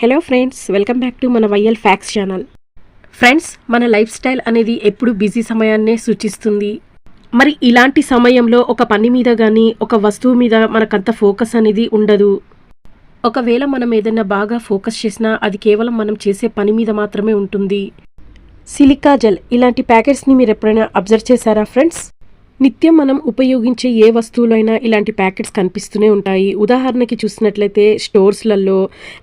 Hello friends, welcome back to మన YL facts channel. Friends, మన life style అనేది ఎప్పుడు బిజీ సమయాన్నే సూచిస్తుంది. మరి ఇలాంటి సమయంలో ఒక పని మీద కానీ ఒక వస్తువు మీద మనకంత ఫోకస్ అనేది ఉండదు. ఒకవేళ మనం ఏదైనా బాగా ఫోకస్ చేసినా అది కేవలం మనం చేసే పని మీద మాత్రమే ఉంటుంది. సిలికా జెల్ ఇలాంటి ప్యాకెట్స్ని మీరు ఎప్పుడైనా అబ్జర్వ్ చేశారా ఫ్రెండ్స్? నిత్యం మనం ఉపయోగించే ఏ వస్తువులైనా ఇలాంటి ప్యాకెట్స్ కనిపిస్తూనే ఉంటాయి. ఉదాహరణకి చూసినట్లయితే స్టోర్స్లలో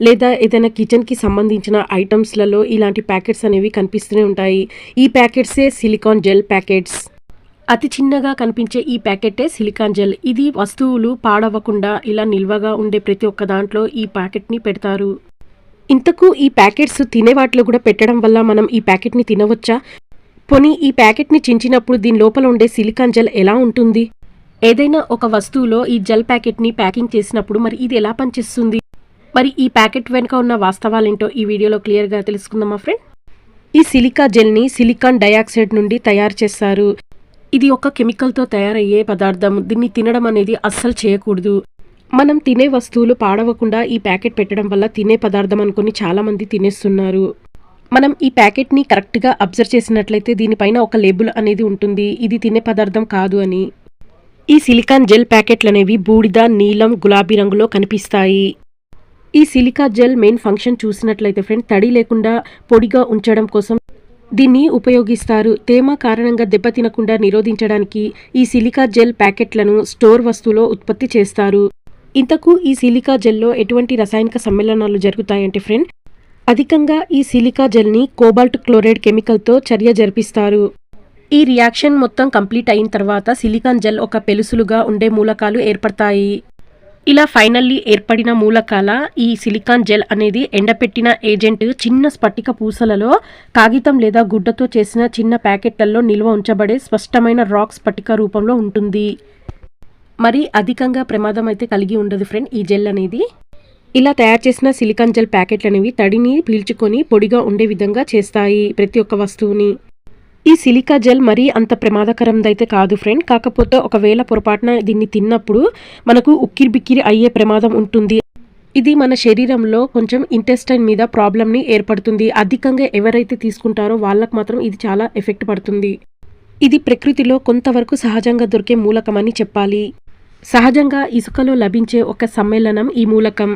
లేదా ఏదైనా కిచెన్కి సంబంధించిన ఐటమ్స్లలో ఇలాంటి ప్యాకెట్స్ అనేవి కనిపిస్తూనే ఉంటాయి. ఈ ప్యాకెట్సే సిలికాన్ జెల్ ప్యాకెట్స్. అతి చిన్నగా కనిపించే ఈ ప్యాకెటే సిలికాన్ జెల్. ఇది వస్తువులు పాడవకుండా ఇలా నిల్వగా ఉండే ప్రతి ఒక్క దాంట్లో ఈ ప్యాకెట్ని పెడతారు. ఇంతకు ఈ ప్యాకెట్స్ తినే వాటిలో కూడా పెట్టడం వల్ల మనం ఈ ప్యాకెట్ని తినవచ్చా? పోనీ ఈ ప్యాకెట్ని చించినప్పుడు దీని లోపల ఉండే సిలికాన్ జెల్ ఎలా ఉంటుంది? ఏదైనా ఒక వస్తువులో ఈ జెల్ ప్యాకెట్ని ప్యాకింగ్ చేసినప్పుడు మరి ఇది ఎలా పనిచేస్తుంది? మరి ఈ ప్యాకెట్ వెనుక ఉన్న వాస్తవాలేంటో ఈ వీడియోలో క్లియర్గా తెలుసుకుందామా ఫ్రెండ్? ఈ సిలికా జెల్ని సిలికాన్ డయాక్సైడ్ నుండి తయారు చేస్తారు. ఇది ఒక కెమికల్తో తయారయ్యే పదార్థం. దీన్ని తినడం అనేది అస్సలు చేయకూడదు. మనం తినే వస్తువులు పాడవకుండా ఈ ప్యాకెట్ పెట్టడం వల్ల తినే పదార్థం అనుకుని చాలామంది తినేస్తున్నారు. మనం ఈ ప్యాకెట్ని కరెక్ట్గా అబ్జర్వ్ చేసినట్లయితే దీనిపైన ఒక లేబుల్ అనేది ఉంటుంది, ఇది తినే పదార్థం కాదు అని. ఈ సిలికాన్ జెల్ ప్యాకెట్లు అనేవి బూడిద, నీలం, గులాబీ రంగులో కనిపిస్తాయి. ఈ సిలికా జెల్ మెయిన్ ఫంక్షన్ చూసినట్లయితే ఫ్రెండ్, తడి లేకుండా పొడిగా ఉంచడం కోసం దీన్ని ఉపయోగిస్తారు. తేమ కారణంగా దెబ్బతినకుండా నిరోధించడానికి ఈ సిలికా జెల్ ప్యాకెట్లను స్టోర్ వస్తువులో ఉత్పత్తి చేస్తారు. ఇంతకు ఈ సిలికా జెల్లో ఎటువంటి రసాయనిక సమ్మేళనాలు జరుగుతాయంటే ఫ్రెండ్, అధికంగా ఈ సిలికా జెల్ని కోబాల్ట్ క్లోరైడ్ కెమికల్తో చర్య జరిపిస్తారు. ఈ రియాక్షన్ మొత్తం కంప్లీట్ అయిన తర్వాత సిలికాన్ జెల్ ఒక పెలుసులుగా ఉండే మూలకాలు ఏర్పడతాయి. ఇలా ఫైనల్లీ ఏర్పడిన మూలకాల ఈ సిలికాన్ జెల్ అనేది ఎండపెట్టిన ఏజెంట్ చిన్న స్ఫటిక పూసలలో కాగితం లేదా గుడ్డతో చేసిన చిన్న ప్యాకెట్లలో నిల్వ ఉంచబడే స్పష్టమైన రాక్ స్ఫటిక రూపంలో ఉంటుంది. మరి అధికంగా ప్రమాదం అయితే కలిగి ఉండదు ఫ్రెండ్ ఈ జెల్ అనేది. ఇలా తయారు చేసిన సిలికాన్ జెల్ ప్యాకెట్లు అనేవి తడిని పీల్చుకొని పొడిగా ఉండే విధంగా చేస్తాయి ప్రతి ఒక్క వస్తువుని. ఈ సిలికా జెల్ మరీ అంత ప్రమాదకరందైతే కాదు ఫ్రెండ్. కాకపోతే ఒకవేళ పొరపాటున దీన్ని తిన్నప్పుడు మనకు ఉక్కిరి బిక్కిరి అయ్యే ప్రమాదం ఉంటుంది. ఇది మన శరీరంలో కొంచెం ఇంటెస్టైన్ మీద ప్రాబ్లమ్ని ఏర్పడుతుంది. అధికంగా ఎవరైతే తీసుకుంటారో వాళ్ళకు మాత్రం ఇది చాలా ఎఫెక్ట్ పడుతుంది. ఇది ప్రకృతిలో కొంతవరకు సహజంగా దొరికే మూలకం అని చెప్పాలి. సహజంగా ఇసుకలో లభించే ఒక సమ్మేళనం ఈ మూలకం.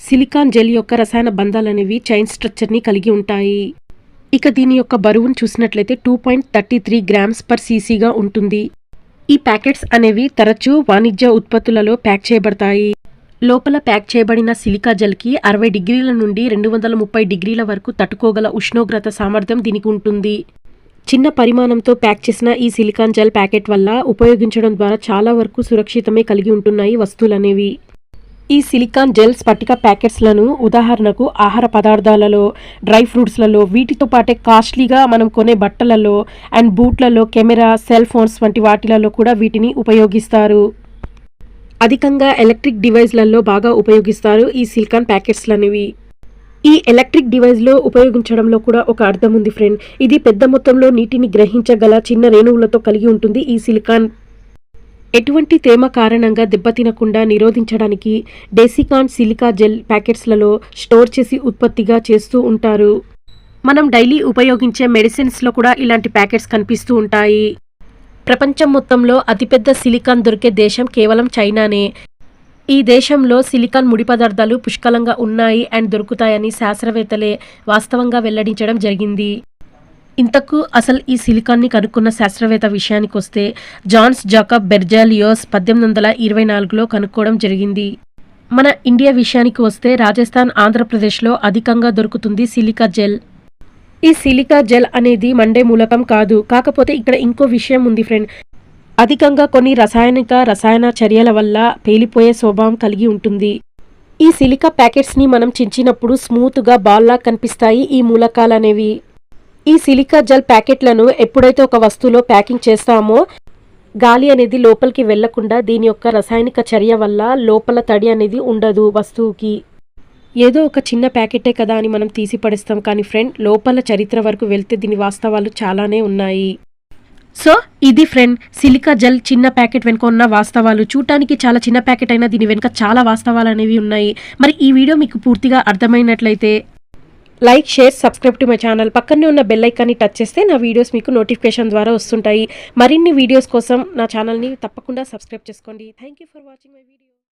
సిలికాన్ జెల్ యొక్క రసాయన బంధాలనేవి చైన్ స్ట్రక్చర్ని కలిగి ఉంటాయి. ఇక దీని యొక్క బరువును చూసినట్లయితే 2.33 grams per cc ఉంటుంది. ఈ ప్యాకెట్స్ అనేవి తరచూ వాణిజ్య ఉత్పత్తులలో ప్యాక్ చేయబడతాయి. లోపల ప్యాక్ చేయబడిన సిలికా జెల్కి 60 డిగ్రీల నుండి 230 డిగ్రీల వరకు తట్టుకోగల ఉష్ణోగ్రత సామర్థ్యం దీనికి ఉంటుంది. చిన్న పరిమాణంతో ప్యాక్ చేసిన ఈ సిలికాన్ జెల్ ప్యాకెట్ వల్ల ఉపయోగించడం ద్వారా చాలా వరకు సురక్షితమే కలిగి ఉంటున్నాయి వస్తువులనేవి. ఈ సిలికాన్ జెల్ స్ఫటిక ప్యాకెట్స్లను ఉదాహరణకు ఆహార పదార్థాలలో, డ్రై ఫ్రూట్స్లలో, వీటితో పాటే కాస్ట్లీగా మనం కొనే బట్టలలో అండ్ బూట్లలో, కెమెరా, సెల్ ఫోన్స్ వంటి వాటిలలో కూడా వీటిని ఉపయోగిస్తారు. అధికంగా ఎలక్ట్రిక్ డివైస్లలో బాగా ఉపయోగిస్తారు ఈ సిలికాన్ ప్యాకెట్స్లనేవి. ఈ ఎలక్ట్రిక్ డివైస్లో ఉపయోగించడంలో కూడా ఒక అర్థం ఉంది ఫ్రెండ్. ఇది పెద్ద మొత్తంలో నీటిని గ్రహించగల చిన్న రేణువులతో కలిగి ఉంటుంది ఈ సిలికాన్. ఎటువంటి తేమ కారణంగా దెబ్బతినకుండా నిరోధించడానికి డెసికాన్ సిలికా జెల్ ప్యాకెట్స్లలో స్టోర్ చేసి ఉత్పత్తిగా చేస్తూ ఉంటారు. మనం డైలీ ఉపయోగించే మెడిసిన్స్లో కూడా ఇలాంటి ప్యాకెట్స్ కనిపిస్తూ ఉంటాయి. ప్రపంచం మొత్తంలో అతిపెద్ద సిలికాన్ దొరికే దేశం కేవలం చైనానే. ఈ దేశంలో సిలికాన్ ముడి పదార్థాలు పుష్కలంగా ఉన్నాయి అండ్ దొరుకుతాయని శాస్త్రవేత్తలే వాస్తవంగా వెల్లడించడం జరిగింది. ఇంతకు అసలు ఈ సిలికాన్ని కనుక్కున్న శాస్త్రవేత్త విషయానికి వస్తే జాన్స్ జాకబ్ బెర్జాలియోస్ 1824లో కనుక్కోవడం జరిగింది. మన ఇండియా విషయానికి వస్తే రాజస్థాన్, ఆంధ్రప్రదేశ్లో అధికంగా దొరుకుతుంది సిలికా జెల్. ఈ సిలికా జెల్ అనేది మండే మూలకం కాదు. కాకపోతే ఇక్కడ ఇంకో విషయం ఉంది ఫ్రెండ్. అధికంగా కొన్ని రసాయన చర్యల వల్ల పేలిపోయే స్వభావం కలిగి ఉంటుంది. ఈ సిలికా ప్యాకెట్స్ని మనం చించినప్పుడు స్మూత్గా బాల్లా కనిపిస్తాయి ఈ మూలకాలనేవి. ఈ సిలికా జెల్ ప్యాకెట్లను ఎప్పుడైతే ఒక వస్తువులో ప్యాకింగ్ చేస్తామో గాలి అనేది లోపలికి వెళ్లకుండా దీని యొక్క రసాయనిక చర్య వల్ల లోపల తడి అనేది ఉండదు వస్తువుకి. ఏదో ఒక చిన్న ప్యాకెటే కదా అని మనం తీసి పడేస్తాం, కానీ ఫ్రెండ్ లోపల చరిత్ర వరకు వెళ్తే దీని వాస్తవాలు చాలానే ఉన్నాయి. సో ఇది ఫ్రెండ్ సిలికా జెల్ చిన్న ప్యాకెట్ వెనుక ఉన్న వాస్తవాలు. చూడటానికి చాలా చిన్న ప్యాకెట్ అయినా దీని వెనుక చాలా వాస్తవాలు అనేవి ఉన్నాయి. మరి ఈ వీడియో మీకు పూర్తిగా అర్థమైనట్లయితే like, share, subscribe to my channel. పక్కనే ఉన్న బెల్ ఐకాన్ని టచ్ చేస్తే నా వీడియోస్ మీకు నోటిఫికేషన్ ద్వారా వస్తుంటాయి. మరిన్ని వీడియోస్ కోసం నా ఛానల్ని తప్పకుండా సబ్స్క్రైబ్ చేసుకోండి. Thank you for watching my video.